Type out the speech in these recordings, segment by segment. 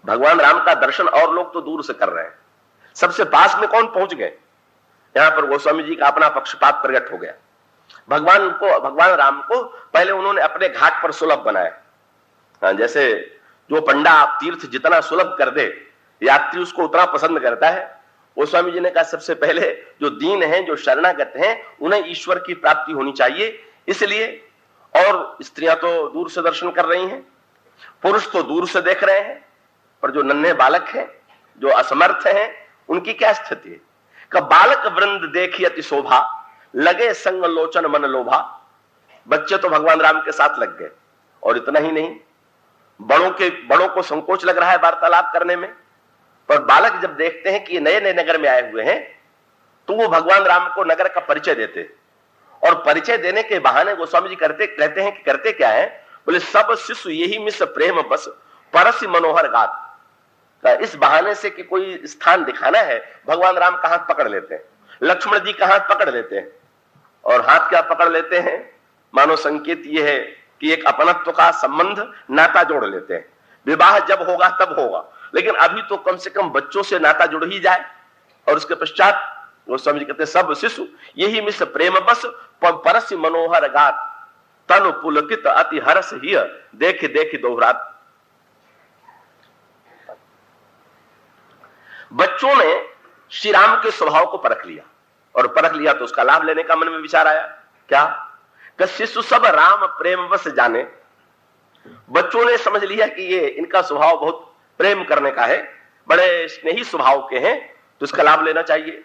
भगवान राम का दर्शन और लोग तो दूर से कर रहे हैं, सबसे पास में कौन पहुंच गए? यहां पर गोस्वामी जी का अपना पक्षपात प्रकट हो गया। भगवान राम को पहले उन्होंने अपने घाट पर सुलभ बनाया। जैसे जो पंडा तीर्थ जितना सुलभ कर दे, यात्री उसको उतना पसंद करता है। गोस्वामी जी ने कहा सबसे पहले जो दीन हैं, जो शरणागत हैं, उन्हें ईश्वर की प्राप्ति होनी चाहिए। इसलिए और स्त्रियां तो दूर से दर्शन कर रही हैं, पुरुष तो दूर से देख रहे हैं, पर जो नन्हे बालक हैं, जो असमर्थ हैं, उनकी क्या स्थिति है? कब बालक वृंद देखी अति शोभा, लगे संग लोचन मन लोभा। बच्चे तो भगवान राम के साथ लग गए, और इतना ही नहीं, बड़ों को संकोच लग रहा है वार्तालाप करने में, पर बालक जब देखते हैं कि ये नए नए नगर में आए हुए हैं, तो वो भगवान राम को नगर का परिचय देते। और परिचय देने के बहाने गोस्वामी जी कहते हैं कि करते क्या है? बोले सब शिशु यही मिस प्रेम बस परस मनोहर गात। इस बहाने से कि कोई स्थान दिखाना है, भगवान राम का हाथ पकड़ लेते हैं, लक्ष्मण जी का हाथ पकड़ लेते हैं। और हाथ क्या पकड़ लेते हैं? मानो संकेत यह है कि एक अपनत्व का संबंध, नाता जोड़ लेते हैं। विवाह जब होगा तब होगा, लेकिन अभी तो कम से कम बच्चों से नाता जुड़ ही जाए। और उसके पश्चात गोस्वामी जी कहते हैं सब शिशु यही मिस प्रेम बस परस मनोहर गात, तनु पुलकित अति हर्ष हिय देख देख दोहरात। बच्चों ने श्री राम के स्वभाव को परख लिया, और परख लिया तो उसका लाभ लेने का मन में विचार आया। क्या? कि शिशु सब राम प्रेम बस जाने। बच्चों ने समझ लिया कि ये इनका स्वभाव बहुत प्रेम करने का है, बड़े स्नेही स्वभाव के हैं, तो इसका लाभ लेना चाहिए।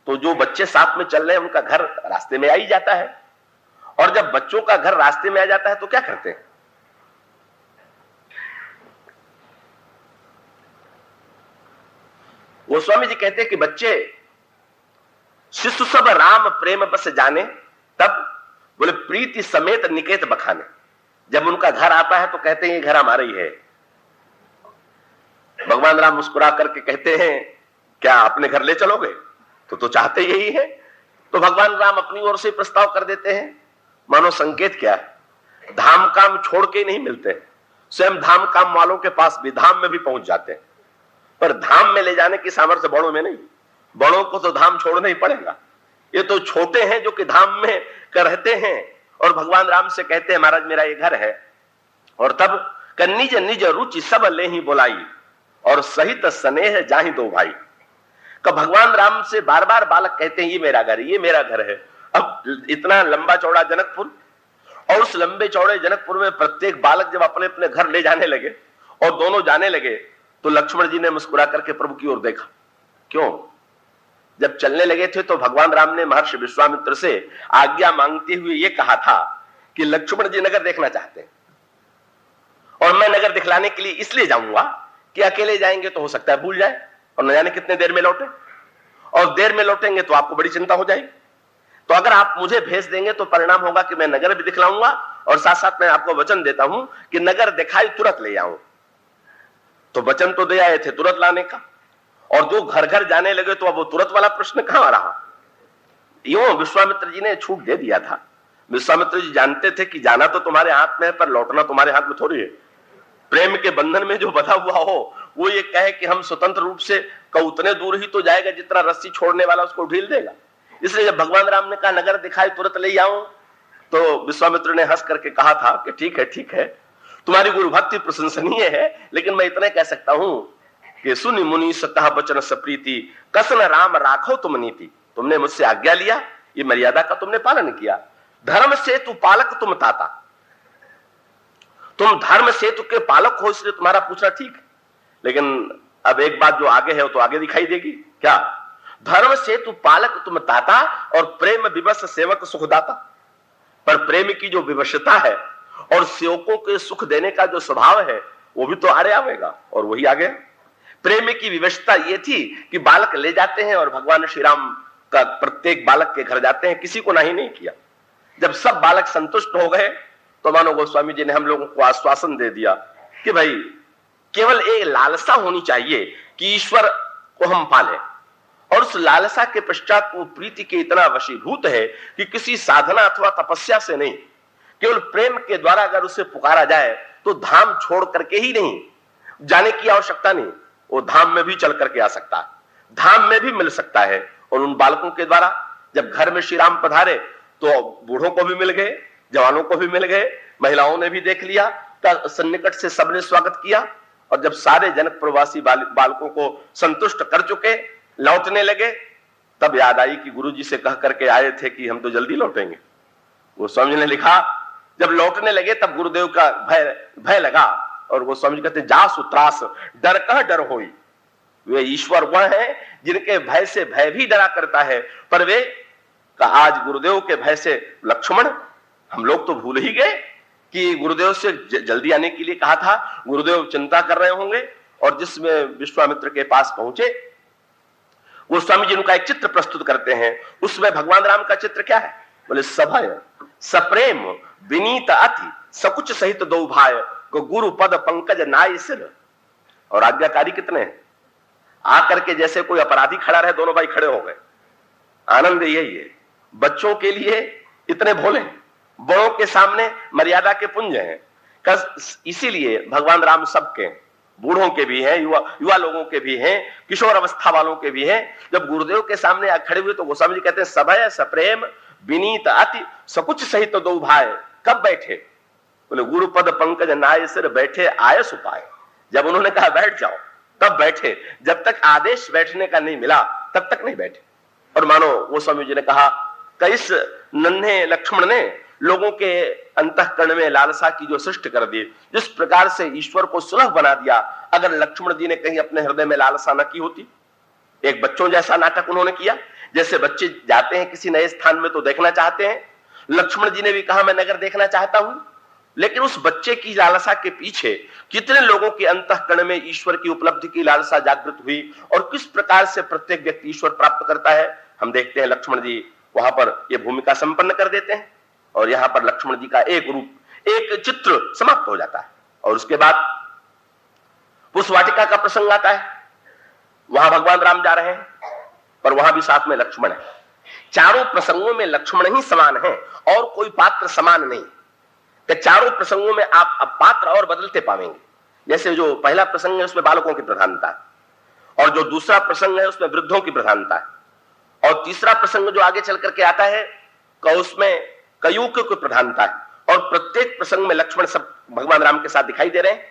तो जो बच्चे साथ में चल रहे हैं, उनका घर रास्ते में आ ही जाता है। और जब बच्चों का घर रास्ते में आ जाता है तो क्या करते हैं? गोस्वामी जी कहते हैं कि बच्चे शिशु सब राम प्रेम बस जाने, तब बोले प्रीति समेत निकेत बखाने। जब उनका घर आता है तो कहते हैं ये घर हमारा ही है। भगवान राम मुस्कुरा करके कहते हैं क्या अपने घर ले चलोगे? तो चाहते यही है। तो भगवान राम अपनी ओर से प्रस्ताव कर देते हैं। मानो संकेत क्या है? धाम काम छोड़ के नहीं मिलते, स्वयं धाम काम वालों के पास भी, धाम में भी पहुंच जाते हैं। पर धाम में ले जाने की सामर्थ्य बड़ों में नहीं। बड़ों को तो धाम छोड़ना ही पड़ेगा। ये तो छोटे हैं जो कि धाम में रहते हैं, और भगवान राम से कहते हैं महाराज मेरा ये घर है। और तब निज निज रुचि सब ले ही बुलाई, और सहित स्नेह जाहि दो भाई। कब भगवान राम से बार बार बालक कहते हैं ये मेरा घर है, ये मेरा घर है। अब इतना लंबा चौड़ा जनकपुर, और उस लंबे चौड़े जनकपुर में प्रत्येक बालक जब अपने अपने घर ले जाने लगे और दोनों जाने लगे, तो लक्ष्मण जी ने मुस्कुरा करके प्रभु की ओर देखा। क्यों? जब चलने लगे थे तो भगवान राम ने महर्षि विश्वामित्र से आज्ञा मांगते हुए यह कहा था कि लक्ष्मण जी नगर देखना चाहते हैं, और मैं नगर दिखलाने के लिए इसलिए जाऊंगा कि अकेले जाएंगे तो हो सकता है भूल जाए, और न जाने कितने देर में लौटे, और देर में लौटेंगे तो आपको बड़ी चिंता हो जाएगी। तो अगर आप मुझे भेज देंगे तो परिणाम होगा कि मैं नगर भी दिखलाऊंगा, और साथ साथ मैं आपको वचन देता हूं कि नगर दिखाई तुरंत ले आऊं। तो वचन तो दे आए थे तुरंत लाने का, और जो घर घर जाने लगे तो अब वो तुरंत वाला प्रश्न कहां रहा? यूं विश्वामित्र जी ने छूट दे दिया था। विश्वामित्र जी जानते थे कि जाना तो तुम्हारे हाथ में है, पर लौटना तुम्हारे हाथ में थोड़ी है। प्रेम के बंधन में जो बंधा हुआ हो वो ये कहे कि हम स्वतंत्र रूप से उतने दूर ही तो जाएगा जितना रस्सी छोड़ने वाला उसको ढील देगा। इसलिए जब भगवान राम ने कहा नगर दिखाई तुरंत ले आऊं, तो विश्वामित्र ने हंस करके कहा था कि ठीक है, तुम्हारी गुरु भक्ति प्रशंसनीय है, लेकिन मैं इतना कह सकता हूं कि सुनि मुनि सतः बचन सप्रीति, कसन राम राखो तुम नीति। तुमने मुझसे आज्ञा लिया, ये मर्यादा का तुमने पालन किया। धर्म सेतु पालक तुम ताता, तुम धर्म सेतु के पालक हो, इसलिए तुम्हारा पूछना ठीक। लेकिन अब एक बात जो आगे है वो तो आगे दिखाई देगी। क्या? धर्म सेतु पालक तुम ताता, और प्रेम विवश सेवक सुखदाता। पर प्रेम की जो विवशता है और सेवकों के सुख देने का जो स्वभाव है वो भी तो आड़े आवेगा, और वही आगे। प्रेम की विवशता ये थी कि बालक ले जाते हैं और भगवान श्री राम का प्रत्येक बालक के घर जाते हैं, किसी को नहीं किया। जब सब बालक संतुष्ट हो गए तो मानो गोस्वामी जी ने हम लोगों को आश्वासन दे दिया कि भाई केवल एक लालसा होनी चाहिए कि ईश्वर को हम पालें, और उस लालसा के पश्चात वो प्रीति के इतना वशीभूत है कि किसी साधना अथवा तपस्या से नहीं, केवल प्रेम के द्वारा अगर उसे पुकारा जाए तो धाम छोड़ करके ही नहीं, जाने की आवश्यकता नहीं, वो धाम में भी चल करके आ सकता है, धाम में भी मिल सकता है। और उन बालकों के द्वारा जब घर में श्री राम पधारे तो बूढ़ों को भी मिल गए, जवानों को भी मिल गए, महिलाओं ने भी देख लिया, सन्निकट से सबने स्वागत किया। और जब सारे जनक प्रवासी बालकों को संतुष्ट कर चुके, लौटने लगे, तब याद आई कि गुरुजी से कह करके आए थे कि हम तो जल्दी लौटेंगे। गोस्वामी ने लिखा, जब लौटने लगे तब गुरुदेव का भय लगा, और गोस्वामी कहते जा सुत्रास डर कह डर होई। वे ईश्वर वह है जिनके भय से भय भी डरा करता है, पर वे का आज गुरुदेव के भय से लक्ष्मण, हम लोग तो भूल ही गए कि गुरुदेव से जल्दी आने के लिए कहा था, गुरुदेव चिंता कर रहे होंगे। और जिसमें विश्वामित्र के पास पहुंचे, वो स्वामी जी उनका एक चित्र प्रस्तुत करते हैं। उसमें भगवान राम का चित्र क्या है? बोले सभय सप्रेम विनीत अति सकुच सहित दो भाई को गुरु पद पंकज नाय सिर। और आज्ञाकारी कितने हैं, आकर के जैसे कोई अपराधी खड़ा रहे, दोनों भाई खड़े हो गए। आनंद यही है, बच्चों के लिए इतने भोले, बड़ों के सामने मर्यादा के पुंज हैं। इसीलिए भगवान राम सबके, बूढ़ों के भी हैं, युवा लोगों के भी हैं, किशोर अवस्था वालों के भी हैं। जब गुरुदेव के सामने खड़े हुए तो गोस्वामी जी कहते हैं सभय सप्रेम विनीत अति सकुच सहित दो भाई। कब बैठे? बोले गुरु पद पंकज नाय सिर बैठे आय सुपाए। जब उन्होंने कहा बैठ जाओ तब बैठे, जब तक आदेश बैठने का नहीं मिला तब तक नहीं बैठे। और मानो गोस्वामी जी ने कहा कि इस नन्हे लक्ष्मण ने लोगों के अंतःकरण में लालसा की जो सृष्टि कर दी, जिस प्रकार से ईश्वर को सुलभ बना दिया, अगर लक्ष्मण जी ने कहीं अपने हृदय में लालसा न की होती, एक बच्चों जैसा नाटक उन्होंने किया। जैसे बच्चे जाते हैं किसी नए स्थान में तो देखना चाहते हैं, लक्ष्मण जी ने भी कहा मैं नगर देखना चाहता हूं। लेकिन उस बच्चे की लालसा के पीछे कितने लोगों के अंतःकरण में ईश्वर की उपलब्धि की लालसा जागृत हुई, और किस प्रकार से प्रत्येक व्यक्ति ईश्वर प्राप्त करता है, हम देखते हैं। लक्ष्मण जी वहां पर यह भूमिका संपन्न कर देते हैं, और यहां पर लक्ष्मण जी का एक रूप, एक चित्र समाप्त हो जाता है। और उसके बाद उस वाटिका का प्रसंग आता है। वहां भगवान राम जा रहे हैं, पर वहां भी साथ में लक्ष्मण है। चारों प्रसंगों में लक्ष्मण ही समान है और कोई पात्र समान नहीं। कि चारों प्रसंगों में आप अब पात्र और बदलते पाएंगे। जैसे जो पहला प्रसंग है उसमें बालकों की प्रधानता है, और जो दूसरा प्रसंग है उसमें वृद्धों की प्रधानता है, और तीसरा प्रसंग जो आगे चल करके आता है उसमें कयूक की प्रधानता है। और प्रत्येक प्रसंग में लक्ष्मण सब भगवान राम के साथ दिखाई दे रहे हैं।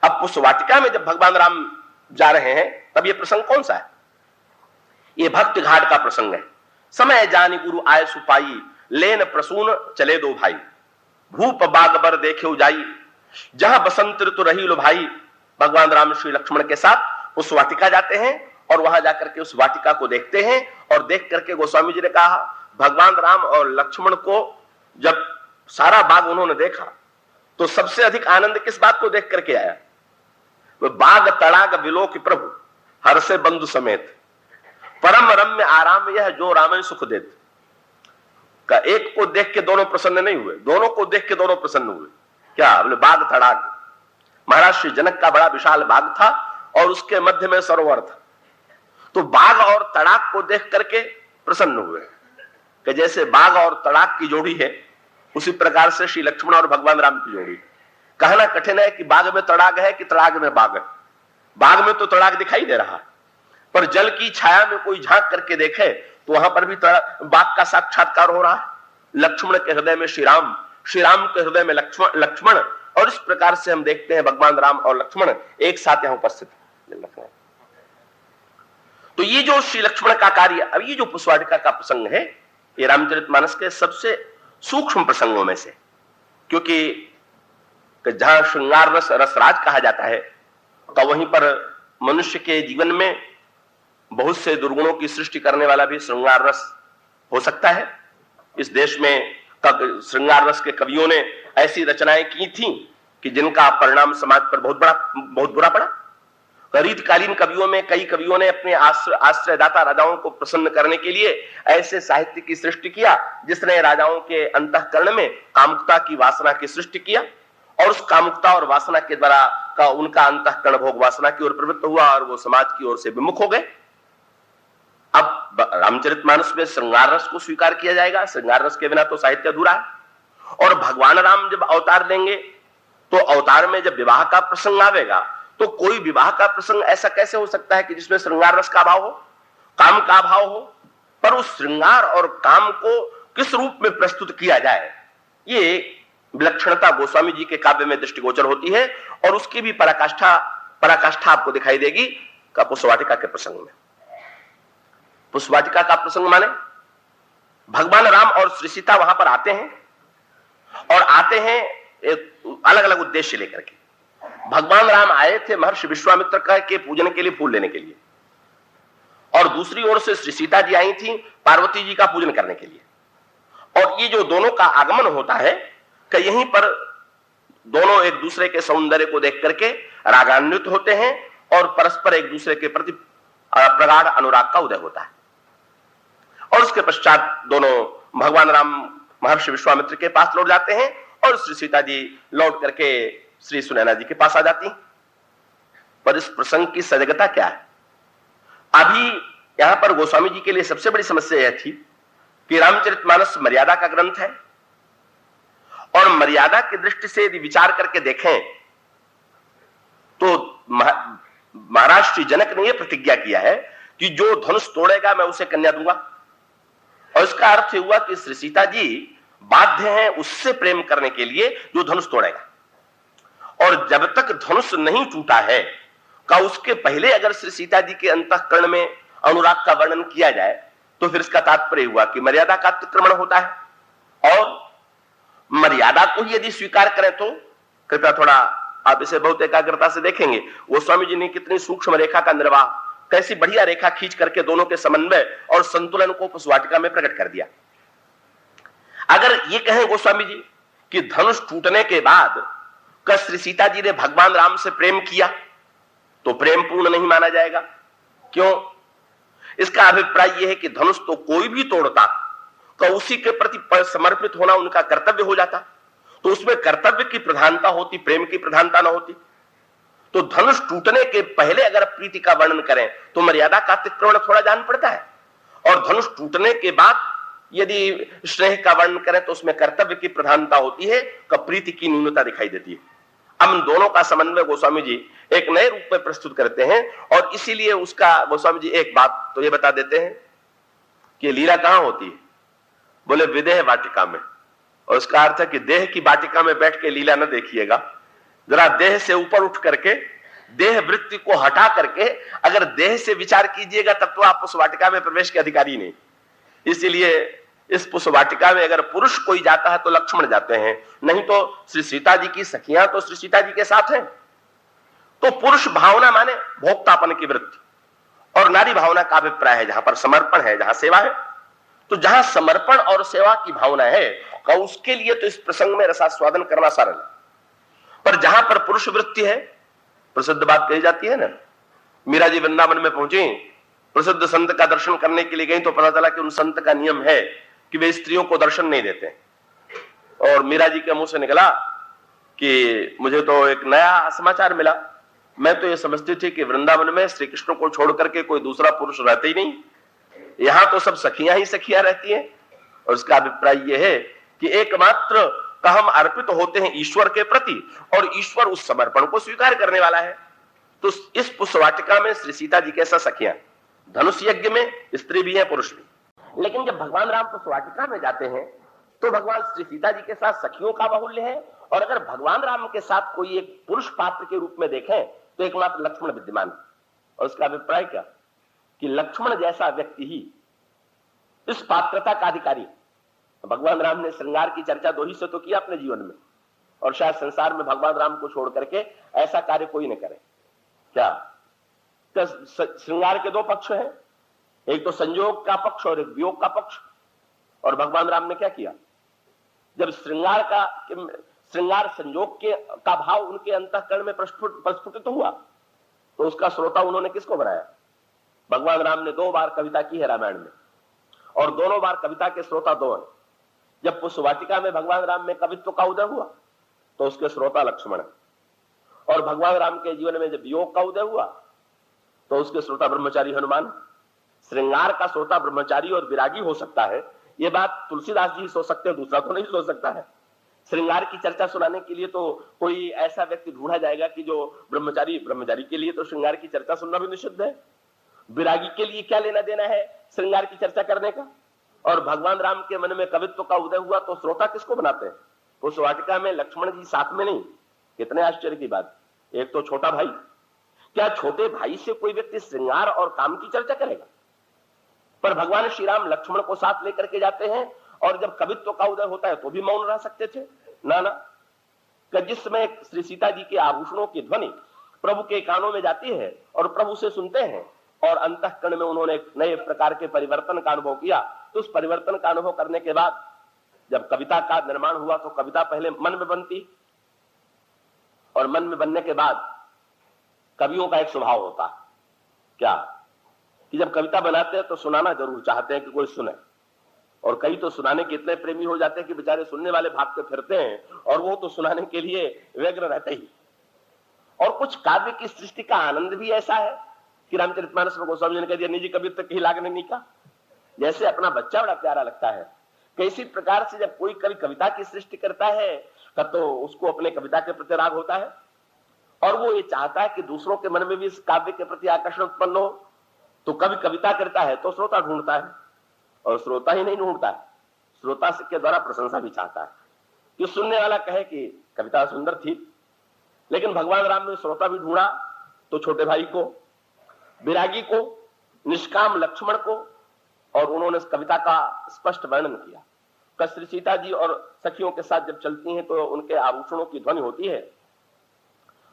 अब उस वाटिका में जब भगवान राम जा रहे हैं तब ये प्रसंग कौन सा है? ये भक्त घाट का प्रसंग है। समय जानी गुरु आय सुपाई लेन प्रसून चले दो भाई, भूप बागबर देखे उजाई जहां बसंत ऋतु रही लो भाई। भगवान राम श्री लक्ष्मण के साथ उस वाटिका जाते हैं, और वहां जाकर के उस वाटिका को देखते हैं। और देख करके गोस्वामी जी ने कहा भगवान राम और लक्ष्मण को जब सारा बाग उन्होंने देखा तो सबसे अधिक आनंद किस बात को देख करके आया? वह बाग तड़ाग विलो की प्रभु हर से बंधु समेत, परम रम्य आराम यह जो राम सुख देत। का एक को देख के दोनों प्रसन्न नहीं हुए, दोनों को देख के दोनों प्रसन्न हुए। क्या बोले? बाग तड़ाग। महाराज श्री जनक का बड़ा विशाल बाग था और उसके मध्य में सरोवर था। तो बाग और तड़ाग को देख करके प्रसन्न हुए कि जैसे बाग और तड़ाग की जोड़ी है, उसी प्रकार से श्री लक्ष्मण और भगवान राम की जोड़ी। कहना कठिन है कि बाग में तड़ाग है कि तड़ाग में बाग है। बाग में तो तड़ाग दिखाई दे रहा है, पर जल की छाया में कोई झांक करके देखे तो वहां पर भी बाग का साक्षात्कार हो रहा है। लक्ष्मण के हृदय में श्री राम, श्री राम के हृदय में लक्ष्मण। और इस प्रकार से हम देखते हैं भगवान राम और लक्ष्मण एक साथ यहां उपस्थित है। तो ये जो श्री लक्ष्मण का कार्य, अब ये जो पुष्पवाटिका का प्रसंग है, ये रामचरितमानस के सबसे सूक्ष्म प्रसंगों में से, क्योंकि जहां श्रृंगार रस रसराज कहा जाता है, तो वहीं पर मनुष्य के जीवन में बहुत से दुर्गुणों की सृष्टि करने वाला भी श्रृंगार रस हो सकता है। इस देश में श्रृंगार रस के कवियों ने ऐसी रचनाएं की थी कि जिनका परिणाम समाज पर बहुत बुरा पड़ा। रीतकालीन कवियों में कई कवियों ने अपने आश्रयदाता राजाओं को प्रसन्न करने के लिए ऐसे साहित्य की सृष्टि किया जिसने राजाओं के अंतःकरण में कामुकता की वासना की सृष्टि किया, और उस कामुकता और वासना के द्वारा का उनका अंतःकरण भोग वासना की ओर प्रवृत्त हुआ और वो समाज की ओर से विमुख हो गए। अब रामचरितमानस में श्रृंगार रस को स्वीकार किया जाएगा, श्रृंगार रस के बिना तो साहित्य अधूरा है। और भगवान राम जब अवतार लेंगे तो अवतार में जब विवाह का प्रसंग आवेगा तो कोई विवाह का प्रसंग ऐसा कैसे हो सकता है कि जिसमें श्रृंगार रस का अभाव हो, काम का अभाव हो? पर उस श्रृंगार और काम को किस रूप में प्रस्तुत किया जाए, ये विलक्षणता गोस्वामी जी के काव्य में दृष्टिगोचर होती है। और उसकी भी पराकाष्ठा आपको दिखाई देगी का पुष्पवाटिका के प्रसंग में। पुष्पवाटिका का प्रसंग माने भगवान राम और श्री सीता वहां पर आते हैं, और आते हैं एक अलग अलग उद्देश्य लेकर के। भगवान राम आए थे महर्षि विश्वामित्र के पूजन के लिए, फूल लेने के लिए, और दूसरी ओर से श्री सीता जी आई थी पार्वती जी का पूजन करने के लिए। और ये जो दोनों का आगमन होता है कि यहीं पर दोनों एक दूसरे के सौंदर्य को देख करके रागान्वित होते हैं और परस्पर एक दूसरे के प्रति प्रगाढ़ अनुराग का उदय होता है। और उसके पश्चात दोनों भगवान राम महर्षि विश्वामित्र के पास लौट जाते हैं, और श्री सीता जी लौट करके श्री सुनैना जी के पास आ जाती हैं। पर इस प्रसंग की सजगता क्या है? अभी यहां पर गोस्वामी जी के लिए सबसे बड़ी समस्या यह थी कि रामचरितमानस मर्यादा का ग्रंथ है, और मर्यादा की दृष्टि से यदि विचार करके देखें तो महाराज श्री जनक ने यह प्रतिज्ञा किया है कि जो धनुष तोड़ेगा मैं उसे कन्या दूंगा। और इसका अर्थ हुआ कि श्री सीता जी बाध्य हैं उससे प्रेम करने के लिए जो धनुष तोड़ेगा। और जब तक धनुष नहीं टूटा है का उसके पहले अगर श्री सीता जी के अंतःकरण में अनुराग का वर्णन किया जाए तो फिर इसका तात्पर्य हुआ कि मर्यादा का अतिक्रमण होता है। और मर्यादा को ही यदि स्वीकार करें तो कृपया थोड़ा आप इसे बहुत एकाग्रता से देखेंगे, गोस्वामी जी ने कितनी सूक्ष्म रेखा का निर्वाह, कैसी बढ़िया रेखा खींच करके दोनों के समन्वय और संतुलन को पुष्पवाटिका में प्रकट कर दिया। अगर ये कहें गोस्वामी जी कि धनुष टूटने के बाद का श्री सीता जी ने भगवान राम से प्रेम किया तो प्रेम पूर्ण नहीं माना जाएगा। क्यों? इसका अभिप्राय यह है कि धनुष तो कोई भी तोड़ता तो उसी के प्रति समर्पित होना उनका कर्तव्य हो जाता, तो उसमें कर्तव्य की प्रधानता होती, प्रेम की प्रधानता न होती। तो धनुष टूटने के पहले अगर प्रीति का वर्णन करें तो मर्यादा का अतिक्रमण थोड़ा जान पड़ता है, और धनुष टूटने के बाद यदि स्नेह का वर्णन करें तो उसमें कर्तव्य की प्रधानता होती है, प्रीति की न्यूनता दिखाई देती है। अब इन दोनों का समन्वय गोस्वामी जी एक नए रूप में प्रस्तुत करते हैं, और इसीलिए उसका गोस्वामी जी एक बात तो ये बता देते हैं कि लीला कहां होती है, बोले विदेह वाटिका में। और उसका अर्थ है कि देह की वाटिका में बैठ के लीला न देखिएगा, जरा देह से ऊपर उठ करके देह वृत्ति को हटा करके अगर देह से विचार कीजिएगा तब तो आप उस वाटिका में प्रवेश के अधिकारी नहीं। इसीलिए इस पुष्पवाटिका में अगर पुरुष कोई जाता है तो लक्ष्मण जाते हैं, नहीं तो श्री सीता जी की सखियां तो श्री सीता जी के साथ हैं। तो पुरुष भावना माने भोक्तापन की वृत्ति, और नारी भावना का अभिप्राय है जहां पर समर्पण है, जहां सेवा है। तो जहां समर्पण और सेवा की भावना है उसके लिए तो इस प्रसंग में रसास्वादन करना सरल है। पर जहां पर पुरुष वृत्ति है, प्रसिद्ध बात कही जाती है ना, मीरा जी वृंदावन में पहुंची, प्रसिद्ध संत का दर्शन करने के लिए गई तो पता चला कि उन संत का नियम है कि वे स्त्रियों को दर्शन नहीं देते। और मीरा जी के मुंह से निकला कि मुझे तो एक नया समाचार मिला, मैं तो ये समझती थी कि वृंदावन में श्री कृष्ण को छोड़ करके कोई दूसरा पुरुष रहते ही नहीं, यहां तो सब सखियां ही सखियां रहती हैं। और उसका अभिप्राय यह है कि एकमात्र का हम अर्पित होते हैं ईश्वर के प्रति, और ईश्वर उस समर्पण को स्वीकार करने वाला है। तो इस पुष्पवाटिका में श्री सीता जी के साथ सखियां, धनुष यज्ञ में स्त्री भी है पुरुष भी। लेकिन जब भगवान राम पुष्पवाटिका में जाते हैं तो भगवान श्री सीता जी के साथ सखियों का बाहुल्य है, और अगर भगवान राम के साथ कोई एक पुरुष पात्र के रूप में देखें तो एकमात्र लक्ष्मण विद्यमान है। और उसका अभिप्राय क्या कि लक्ष्मण जैसा व्यक्ति ही इस पात्रता का अधिकारी। भगवान राम ने श्रृंगार की चर्चा दो ही से तो किया अपने जीवन में, और शायद संसार में भगवान राम को छोड़ करके ऐसा कार्य कोई न करे। क्या श्रृंगार के दो पक्ष हैं, एक तो संयोग का पक्ष और एक वियोग का पक्ष। और भगवान राम ने क्या किया, जब श्रृंगार संयोग का भाव उनके अंतःकरण में प्रस्फुटित हुआ तो उसका श्रोता उन्होंने किसको बनाया? भगवान राम ने 2 बार कविता की है रामायण में, और दोनों बार कविता के श्रोता 2 हैं। जब पुष्पवाटिका में भगवान राम में कवित्व का उदय हुआ तो उसके श्रोता लक्ष्मण है, और भगवान राम के जीवन में जब वियोग का उदय हुआ तो उसके श्रोता ब्रह्मचारी हनुमान। श्रृंगार का श्रोता ब्रह्मचारी और विरागी हो सकता है, यह बात तुलसीदास जी सोच सकते हैं, दूसरा तो नहीं सोच सकता है। श्रृंगार की चर्चा सुनाने के लिए तो कोई ऐसा व्यक्ति ढूंढा जाएगा कि जो ब्रह्मचारी के लिए तो श्रृंगार की चर्चा सुनना भी निषिद्ध है। विरागी के लिए क्या लेना देना है श्रृंगार की चर्चा करने का। और भगवान राम के मन में कवित्व का उदय हुआ तो श्रोता किसको बनाते हैं? उस वाटिका में लक्ष्मण जी साथ में नहीं। कितने आश्चर्य की बात। एक तो छोटा भाई, क्या छोटे भाई से कोई व्यक्ति श्रृंगार और काम की चर्चा करेगा? पर भगवान श्री राम लक्ष्मण को साथ लेकर के जाते हैं और जब कवित्व का उदय होता है तो भी मौन रह सकते थे? ना। जिस समय श्री सीता जी के आभूषणों की ध्वनि प्रभु के कानों में जाती है और प्रभु से सुनते हैं और अंतःकरण में उन्होंने एक नए प्रकार के परिवर्तन का अनुभव किया, तो उस परिवर्तन का अनुभव करने के बाद जब कविता का निर्माण हुआ तो कविता पहले मन में बनती और मन में बनने के बाद कवियों का एक स्वभाव होता है क्या कि जब कविता बनाते हैं तो सुनाना जरूर चाहते हैं कि कोई सुने। और कई तो सुनाने के इतने प्रेमी हो जाते हैं कि बेचारे सुनने वाले भागते फिरते हैं और वो तो सुनाने के लिए व्यग्र रहते ही। और कुछ काव्य की सृष्टि का आनंद भी ऐसा है कि रामचरितमानस में गोस्वामी जी ने कह दिया निजी कवित्व की लागने नहीं का। जैसे अपना बच्चा बड़ा प्यारा लगता है, कैसी प्रकार से जब कोई कवि कविता की सृष्टि करता है तब तो उसको अपने कविता के प्रति राग होता है और वो ये चाहता है कि दूसरों के मन में भी इस काव्य के प्रति आकर्षण उत्पन्न हो। तो कवि कविता करता है तो श्रोता ढूंढता है और श्रोता ही नहीं ढूंढता है, श्रोता के द्वारा प्रशंसा भी चाहता है कि सुनने वाला कहे कि कविता सुंदर थी। लेकिन भगवान राम ने श्रोता भी ढूंढा तो छोटे भाई को, विरागी को, निष्काम लक्ष्मण को, और उन्होंने इस कविता का स्पष्ट वर्णन किया। श्री सीता जी और सखियों के साथ जब चलती हैं तो उनके आभूषणों की ध्वनि होती है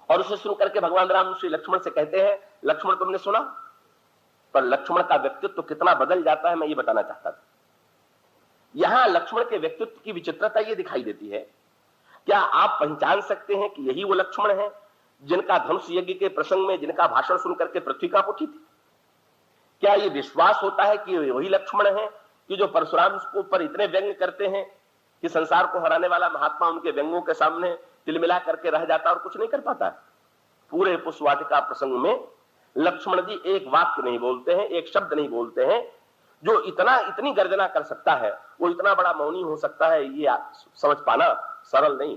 और उसे सुन करके भगवान राम श्री लक्ष्मण से कहते हैं लक्ष्मण तुमने सुना? पर लक्ष्मण का व्यक्तित्व तो कितना बदल जाता है मैं ये बताना चाहता था। यहां लक्ष्मण के व्यक्तित्व की विचित्रता ये दिखाई देती है। क्या आप पहचान सकते हैं कि यही वो लक्ष्मण है जिनका धनुष यज्ञ के प्रसंग में जिनका भाषण सुनकर के पृथ्वी कांप उठी थी? क्या ये विश्वास होता है कि वही लक्ष्मण है कि जो परशुराम के ऊपर इतने व्यंग करते हैं कि संसार को हराने वाला महात्मा उनके व्यंगों के सामने तिलमिला करके रह जाता और कुछ नहीं कर पाता? पूरे पुष्पवाटिका प्रसंग में लक्ष्मण जी एक वाक्य नहीं बोलते हैं, एक शब्द नहीं बोलते हैं। जो इतनी गर्जना कर सकता है वो इतना बड़ा मौनी हो सकता है, ये समझ पाना सरल नहीं।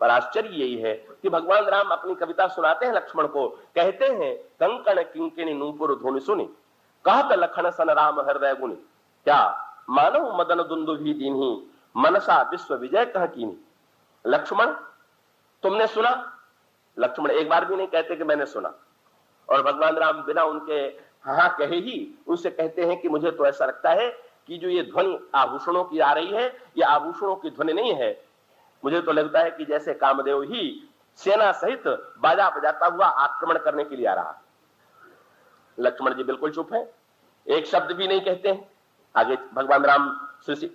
पर आश्चर्य यही है कि भगवान राम अपनी कविता सुनाते हैं लक्ष्मण को, कहते हैं कंकण किंकिणी नूपुर ध्वनि सुनी कहत लखन सन राम हृदय गुणी क्या मानव मदन दुंदुभि दीन्ही मनसा विश्व विजय कह कीनी। लक्ष्मण तुमने सुना? लक्ष्मण एक बार भी नहीं कहते कि मैंने सुना। और भगवान राम बिना उनके हाँ कहे ही उनसे कहते हैं कि मुझे तो ऐसा लगता है कि जो ये ध्वनि आभूषणों की आ रही है ये आभूषणों की ध्वनि नहीं है। मुझे तो लगता है कि जैसे कामदेव ही सेना सहित बाजा बजाता हुआ आक्रमण करने के लिए आ रहा। लक्ष्मण जी बिल्कुल चुप है, एक शब्द भी नहीं कहते हैं। आगे भगवान राम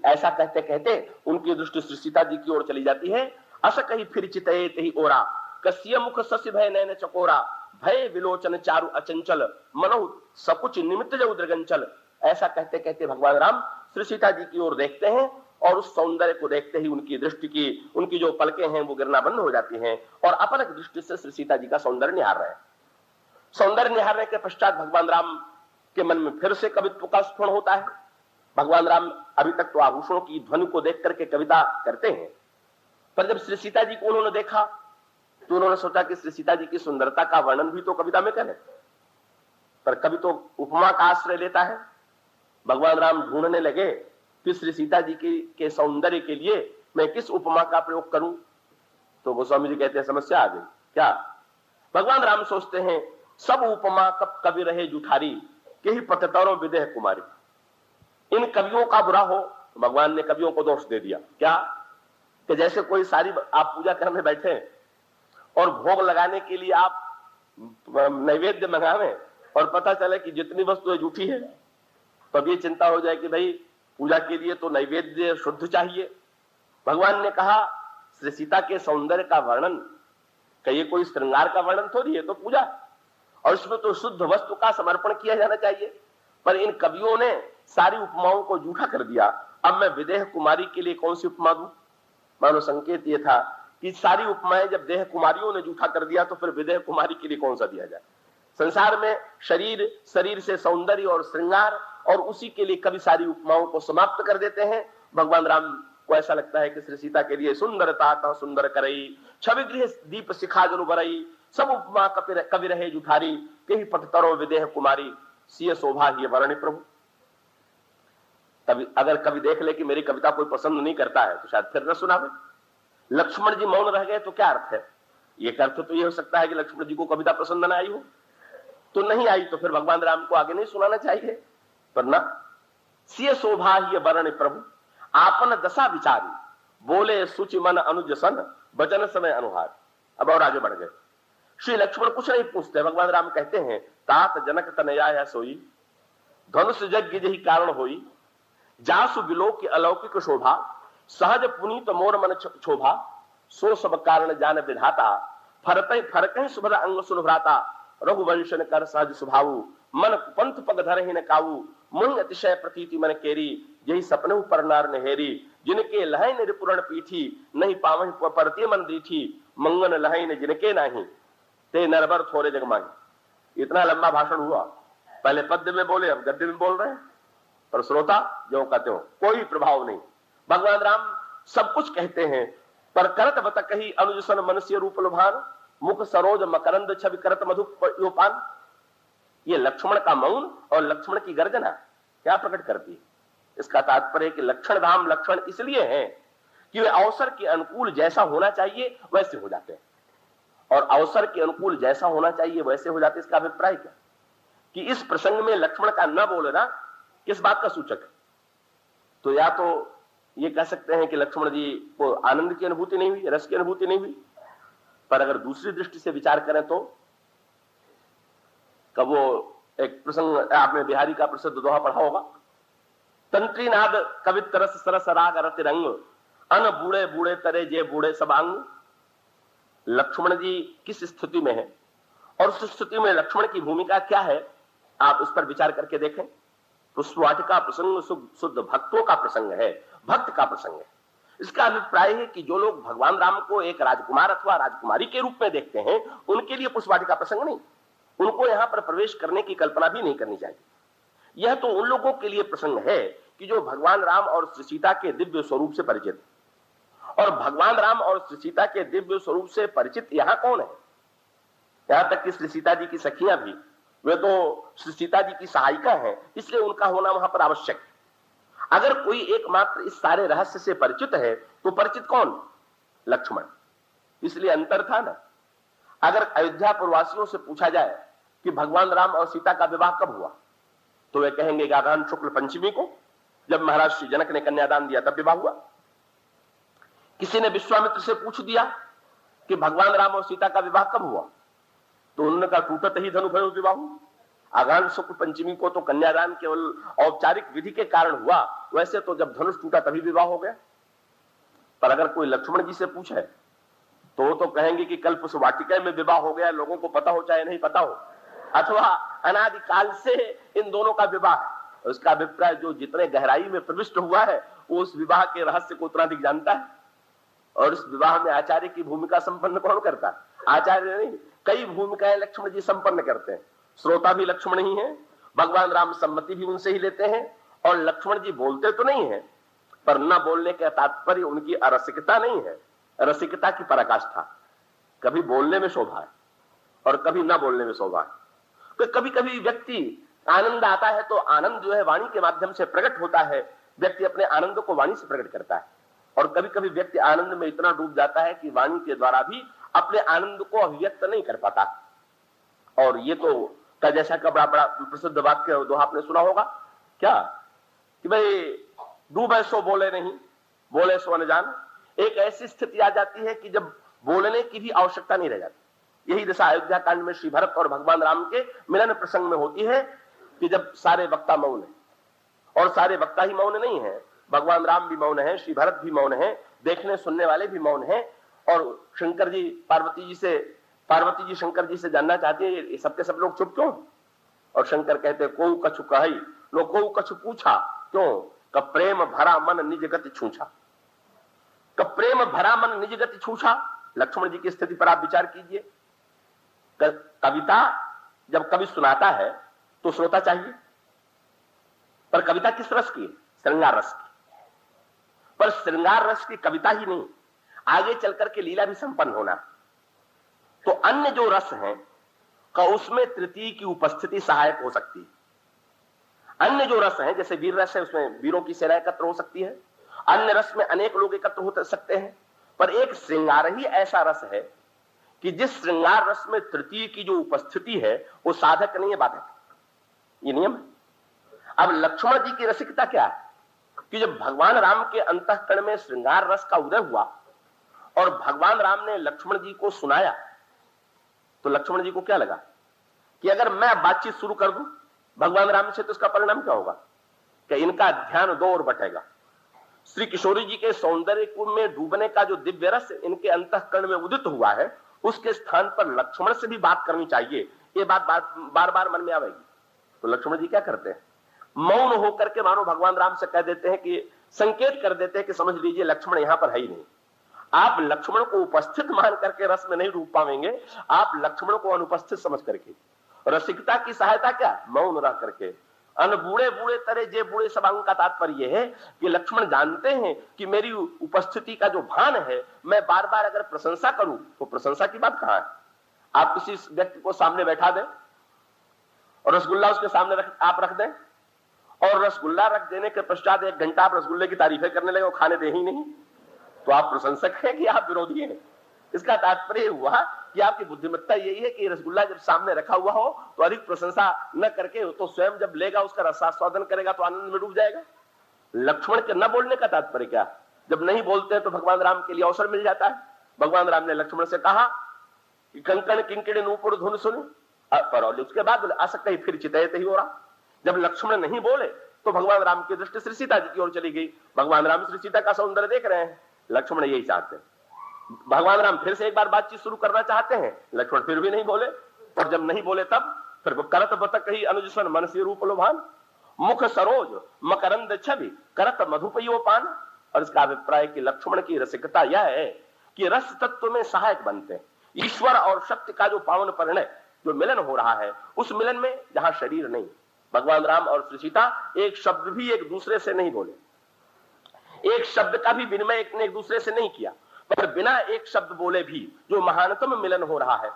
ऐसा कहते कहते उनकी दृष्टि श्री सीता जी की ओर चली जाती है। अस कही फिर चितयेत ही ओरा कस्य मुख शशि भय नयन चकोरा भय विलोचन चारु अचंचल मनो सकुच निमित्त जो दृगंचल। ऐसा कहते कहते भगवान राम श्री सीता जी की ओर देखते हैं और उस सौंदर्य को देखते ही उनकी दृष्टि की उनकी जो पलकें हैं वो गिरना बंद हो जाती हैं और अपलक दृष्टि से श्री सीता जी का सौंदर्य निहार रहे हैं। सौंदर्य निहारने के पश्चात भगवान राम के मन में फिर से कवित्व का स्फुरण होता है। भगवान राम अभी तक तो आभूषणों की ध्वनि को देख करके कविता करते हैं, पर जब श्री सीता जी को उन्होंने देखा तो उन्होंने सोचा कि श्री सीता जी की सुंदरता का वर्णन भी तो कविता में करें। पर कवि तो उपमा का आश्रय लेता है। भगवान राम ढूंढने लगे कि श्री सीता जी के सौंदर्य के लिए मैं किस उपमा का प्रयोग करूं। तो गोस्वामी जी कहते हैं समस्या आ गई। क्या? भगवान राम सोचते हैं सब उपमा कब कवि रहे जुठारी के ही पततरों विदेह कुमारी। इन कवियों का बुरा हो तो भगवान ने कवियों को दोष दे दिया। क्या? कि जैसे कोई सारी आप पूजा करने बैठे और भोग लगाने के लिए आप नैवेद्य मंगावे और पता चले कि जितनी वस्तुएं झूठी है तो अब ये चिंता हो जाए कि भाई पूजा के लिए तो नैवेद्य शुद्ध चाहिए। भगवान ने कहा श्री सीता के सौंदर्य का वर्णन कहिए कोई श्रृंगार का वर्णन थोड़ी है, तो पूजा और इसमें तो शुद्ध वस्तु का समर्पण किया जाना चाहिए। पर इन कवियों ने सारी उपमाओं को झूठा कर दिया। अब मैं विदेह कुमारी के लिए कौन सी उपमा दूं? मानो संकेत ये था कि सारी उपमाएं जब देह कुमारियों ने झूठा कर दिया तो फिर विदेह कुमारी के लिए कौन सा दिया जाए। संसार में शरीर से सौंदर्य और श्रृंगार और उसी के लिए कभी सारी उपमाओं को समाप्त कर देते हैं। भगवान राम वो ऐसा लगता है कि श्री सीता के लिए सुंदरता कह सुंदर करई, छवि गृह दीप शिखा जनु बरई, सब उपमा कवि रहे जुठारी, कही पट तरो विदेह कुमारी, सिय शोभा ही वर्णि प्रभु। कभी अगर कभी देख ले कि मेरी कविता कोई पसंद नहीं करता है तो शायद फिर न सुनावे। लक्ष्मण जी मौन रह गए तो क्या अर्थ है? एक अर्थ तो ये हो सकता है कि लक्ष्मण जी को कविता पसंद न आई हो, तो नहीं आई तो फिर भगवान राम को आगे नहीं सुनाना चाहिए, पर ना, सिय शोभा ही वर्ण प्रभु, आपन दशा विचारी, बोले सुचि मन अनुज सन, वचन समय अनुहार। अब और आगे बढ़ गए। श्री लक्ष्मण कुछ नहीं पूछते, भगवान राम कहते हैं, तात जनक तनया है सोई, धनुष यज्ञ जही कारण होई, जासु बिलो की अलौकिक शोभा, सहज पुनीत मोर मन शोभा, सो सब कारण जान विधाता, फरते फरकहि सुभर अंग सुनभ्राता, रघुवंशन कर सहज स्वभावु, मन पंथ पग धर ही न काऊ, मुनि अतिशय प्रतीति मन केरी, यही सपने पर नार नहेरी, जिनके लहै निपुरण पीठी, नहीं पावहि परती मन दीठी, मंगन लहै न जिनके नाही, ते नरबर थोरे जगमाही। इतना लंबा भाषण हुआ, पहले पद्य में बोले अब गद्य में बोल रहे हैं, पर श्रोता जो कहते हो कोई प्रभाव नहीं। भगवान राम सब कुछ कहते हैं, पर करत बत कही अनुजसन मनस्य रूप लुभान, मुख सरोज मकरंद छवि करत मधुपान। ये लक्ष्मण का मौन और लक्ष्मण की गर्जना क्या प्रकट करती है? इसका तात्पर्य कि लक्षण धाम लक्षण इसलिए है कि वे अवसर के अनुकूल जैसा होना चाहिए वैसे हो जाते हैं, और अवसर के अनुकूल जैसा होना चाहिए वैसे हो जाते। इसका अभिप्राय क्या कि इस प्रसंग में लक्ष्मण का न बोलना किस बात का सूचक है? तो या तो ये कह सकते हैं कि लक्ष्मण जी को आनंद की अनुभूति नहीं हुई, रस की अनुभूति नहीं हुई, पर अगर दूसरी दृष्टि से विचार करें तो कब वो एक प्रसंग आपने बिहारी का प्रसिद्ध दोहा पढ़ा होगा, तंत्री नाद कवित तरस सरस राग रति रंग, अन बूढ़े बूढ़े तरे जे बूढ़े सब अंग। लक्ष्मण जी किस स्थिति में है और उस स्थिति में लक्ष्मण की भूमिका क्या है, आप इस पर विचार करके देखें। पुष्पवाटिका प्रसंग शुद्ध भक्तों का प्रसंग है, भक्त का प्रसंग है। इसका अभिप्राय है कि जो लोग भगवान राम को एक राजकुमार अथवा राजकुमारी के रूप में देखते हैं, उनके लिए पुष्पवाटिका प्रसंग नहीं, उनको यहां पर प्रवेश करने की कल्पना भी नहीं करनी चाहिए। यह तो उन लोगों के लिए प्रसंग है कि जो भगवान राम और श्री सीता के दिव्य स्वरूप से परिचित, और भगवान राम और श्री सीता के दिव्य स्वरूप से परिचित यहां कौन है? यहां तक कि श्री सीता जी की सखियां भी, वे तो श्री सीता जी की सहायिका हैं, इसलिए उनका होना वहां पर आवश्यक है। अगर कोई एकमात्र इस सारे रहस्य से परिचित है तो परिचित कौन? लक्ष्मण। इसलिए अंतर था ना। अगर अयोध्या प्रवासियों से पूछा जाए कि भगवान राम और सीता का विवाह कब हुआ, तो वे कहेंगे आगान शुक्ल पंचमी को, जब महाराज श्री जनक ने कन्यादान दिया तब विवाह हुआ। किसी ने विश्वामित्र से पूछ दिया कि भगवान राम और सीता का विवाह कब हुआ, तो उन्होंने कहा टूटत ही धनु भयो विवाह। आगान शुक्ल पंचमी को तो कन्यादान केवल औपचारिक विधि के कारण हुआ, वैसे तो जब धनुष टूटा तभी विवाह हो गया। पर अगर कोई लक्ष्मण जी से पूछे तो वो तो कहेंगे कि कल पुष्पवाटिका में विवाह हो गया, लोगों को पता हो चाहे नहीं पता हो, अथवा अनादिकाल से इन दोनों का विवाह है। उसका अभिप्राय जो जितने गहराई में प्रविष्ट हुआ है वो उस विवाह के रहस्य को उतना अधिक जानता है। और इस विवाह में आचार्य की भूमिका संपन्न कौन करता है? आचार्य नहीं, कई भूमिकाएं लक्ष्मण जी संपन्न करते हैं। श्रोता भी लक्ष्मण ही है, भगवान राम सम्मति भी उनसे ही लेते हैं, और लक्ष्मण जी बोलते तो नहीं है, पर न बोलने का तात्पर्य उनकी अरसिकता नहीं है, रसिकता की पराकाष्ठा। कभी बोलने में शोभा है और कभी न बोलने में शोभा है। तो कभी कभी व्यक्ति आनंद आता है तो आनंद जो है वाणी के माध्यम से प्रकट होता है, व्यक्ति अपने आनंद को वाणी से प्रकट करता है। और कभी कभी व्यक्ति आनंद में इतना डूब जाता है कि वाणी के द्वारा भी अपने आनंद को अभिव्यक्त नहीं कर पाता। और ये तो जैसा का बड़ा बड़ा प्रसिद्ध वाक्य दोहा आपने सुना होगा क्या, कि भाई डूबे सो बोले नहीं, बोले सो अनजान। एक ऐसी स्थिति आ जाती है कि जब बोलने की भी आवश्यकता नहीं रह जाती। यही दशा अयोध्या कांड में श्री भरत और भगवान राम के मिलन प्रसंग में होती है कि जब सारे वक्ता मौन है, और सारे वक्ता ही मौन नहीं है, भगवान राम भी मौन है, श्री भरत भी मौन है, देखने सुनने वाले भी मौन है। और शंकर जी पार्वती जी शंकर जी से जानना चाहते हैं ये सबके सब लोग चुप क्यों? और शंकर कहते को कछु कही लो को कछु पूछा क्यों, कब प्रेम भरा मन निज गति छूछा। कब प्रेम भरा मन निज गति छूछा। लक्ष्मण जी की स्थिति पर आप विचार कीजिए। कविता जब कवि सुनाता है तो श्रोता चाहिए, पर कविता किस रस की है? श्रृंगार रस की। पर श्रृंगार रस की कविता ही नहीं, आगे चलकर के लीला भी संपन्न होना। तो अन्य जो रस हैं का उसमें तृतीय की उपस्थिति सहायक हो सकती है। अन्य जो रस हैं जैसे वीर रस है, उसमें वीरों की सेना एकत्र हो सकती है। अन्य रस में अनेक लोग एकत्र हो सकते हैं, पर एक श्रृंगार ही ऐसा रस है कि जिस श्रृंगार रस में तृतीय की जो उपस्थिति है वो साधक नहीं है, बाधक। ये नियम है। अब लक्ष्मण जी की रसिकता क्या है कि जब भगवान राम के अंतःकरण में श्रृंगार रस का उदय हुआ और भगवान राम ने लक्ष्मण जी को सुनाया, तो लक्ष्मण जी को क्या लगा कि अगर मैं बातचीत शुरू कर दूं भगवान राम से तो इसका परिणाम क्या होगा कि इनका ध्यान दो और बटेगा। श्री किशोरी जी के सौंदर्य में डूबने का जो दिव्य रस इनके अंतःकरण में उदित हुआ है, उसके स्थान पर लक्ष्मण से भी बात करनी चाहिए, ये बात बार बार मन में आवेगी। तो लक्ष्मण जी क्या करते हैं, मौन होकर के मानो भगवान राम से कह देते हैं कि संकेत कर देते हैं कि समझ लीजिए लक्ष्मण यहां पर है ही नहीं। आप लक्ष्मण को उपस्थित मान करके रस में नहीं डूब पाएंगे, आप लक्ष्मण को अनुपस्थित समझ करके। रसिकता की सहायता क्या, मौन रह करके। अन बूढ़े बूढ़े तरे जे बूढ़े सबांग का तात्पर्य है कि लक्ष्मण जानते हैं कि मेरी उपस्थिति का जो भान है, मैं बार बार अगर प्रशंसा करूं तो प्रशंसा की बात कहां है। आप किसी व्यक्ति को सामने बैठा दें और रसगुल्ला उसके सामने आप रख दें और रसगुल्ला रख देने के पश्चात 1 घंटा आप रसगुल्ले की तारीफें करने लगे और खाने दे ही नहीं, तो आप प्रशंसक हैं कि आप विरोधी हैं। इसका तात्पर्य हुआ कि आपकी बुद्धिमत्ता यही है कि रसगुल्ला जब सामने रखा हुआ हो तो अधिक प्रशंसा न करके तो स्वयं जब लेगा उसका रसास्वादन करेगा तो आनंद में डूब जाएगा। लक्ष्मण के न बोलने का तात्पर्य क्या, जब नहीं बोलते तो भगवान राम के लिए अवसर मिल जाता है। भगवान राम ने लक्ष्मण से कहा कि कंकण किंकिणी नूपुर धुन सुनी, पर उसके बाद आ सकता है फिर चितयत ही हो रहा। जब लक्ष्मण नहीं बोले तो भगवान राम की दृष्टि श्री सीता जी की ओर चली गई। भगवान राम श्री सीता का सौंदर्य देख रहे हैं, लक्ष्मण यही चाहते हैं। भगवान राम फिर से एक बार बातचीत शुरू करना चाहते हैं, लक्ष्मण फिर भी नहीं बोले। और जब नहीं बोले तब फिर करत बतक ही अनुजसन मनसी रूप लोभान, मुख सरोज मकरंद छवि करत मधुपयो पान। और इसका अभिप्राय कि लक्ष्मण की रसिकता यह है कि रस तत्व में सहायक बनते हैं। ईश्वर और शक्ति का जो पावन परिणय जो मिलन हो रहा है, उस मिलन में जहां शरीर नहीं, भगवान राम और श्री सीता एक शब्द भी एक दूसरे से नहीं बोले, एक शब्द का भी विनिमय एक दूसरे से नहीं किया, पर बिना एक शब्द बोले भी जो महानतम मिलन हो रहा है,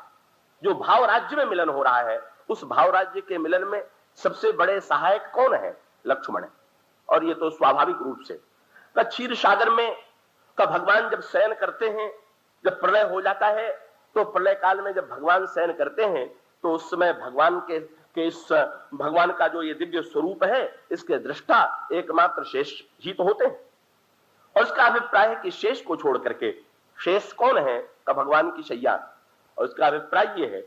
जो भाव राज्य में मिलन हो रहा है, उस भाव राज्य के मिलन में सबसे बड़े सहायक कौन है, लक्ष्मण है। और ये तो स्वाभाविक रूप से क्षीर सागर में का भगवान जब शयन करते हैं, जब प्रलय हो जाता है, तो प्रलय काल में जब भगवान शयन करते हैं तो उस समय भगवान के इस भगवान का जो ये दिव्य स्वरूप है, इसके दृष्टा एकमात्र शेष ही तो होते हैं। और इसका अभिप्राय है कि शेष को छोड़ करके शेष कौन है का भगवान की शैया। और इसका अभिप्राय यह है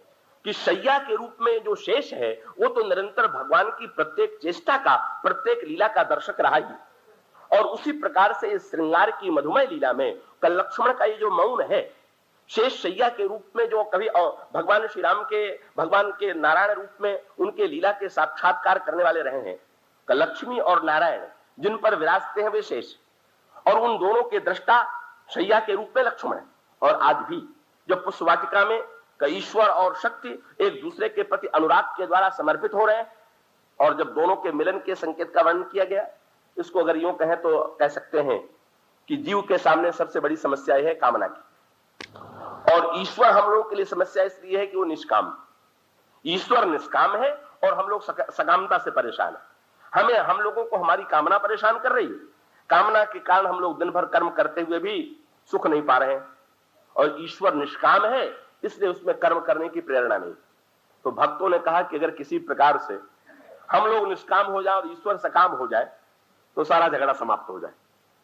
कि शैया के रूप में जो शेष है वो तो निरंतर भगवान की प्रत्येक चेष्टा का, प्रत्येक लीला का दर्शक रहा ही। और उसी प्रकार से इस श्रृंगार की मधुमय लीला में कल लक्ष्मण का ये जो मौन है, शेष शैया के रूप में जो कभी भगवान श्री राम के भगवान के नारायण रूप में उनके लीला के साक्षात्कार करने वाले रहे हैं, लक्ष्मी और नारायण जिन पर विराजते हैं वे शेष, और उन दोनों के दृष्टा शैया के रूप में लक्ष्मण है। और आज भी जब पुष्पवाटिका में ईश्वर और शक्ति एक दूसरे के प्रति अनुराग के द्वारा समर्पित हो रहे हैं, और जब दोनों के मिलन के संकेत का वर्णन किया गया, इसको अगर यूं कहें तो कह सकते हैं कि जीव के सामने सबसे बड़ी समस्या है कामना की, और ईश्वर हम लोगों के लिए समस्या इसलिए है कि वो निष्काम। ईश्वर निष्काम है और हम लोग सकामता से परेशान है। हम लोगों को हमारी कामना परेशान कर रही है। कामना के कारण हम लोग दिन भर कर्म करते हुए भी सुख नहीं पा रहे हैं, और ईश्वर निष्काम है इसलिए उसमें कर्म करने की प्रेरणा नहीं। तो भक्तों ने कहा कि अगर किसी प्रकार से हम लोग निष्काम हो जाए और ईश्वर सकाम हो जाए तो सारा झगड़ा समाप्त हो जाए।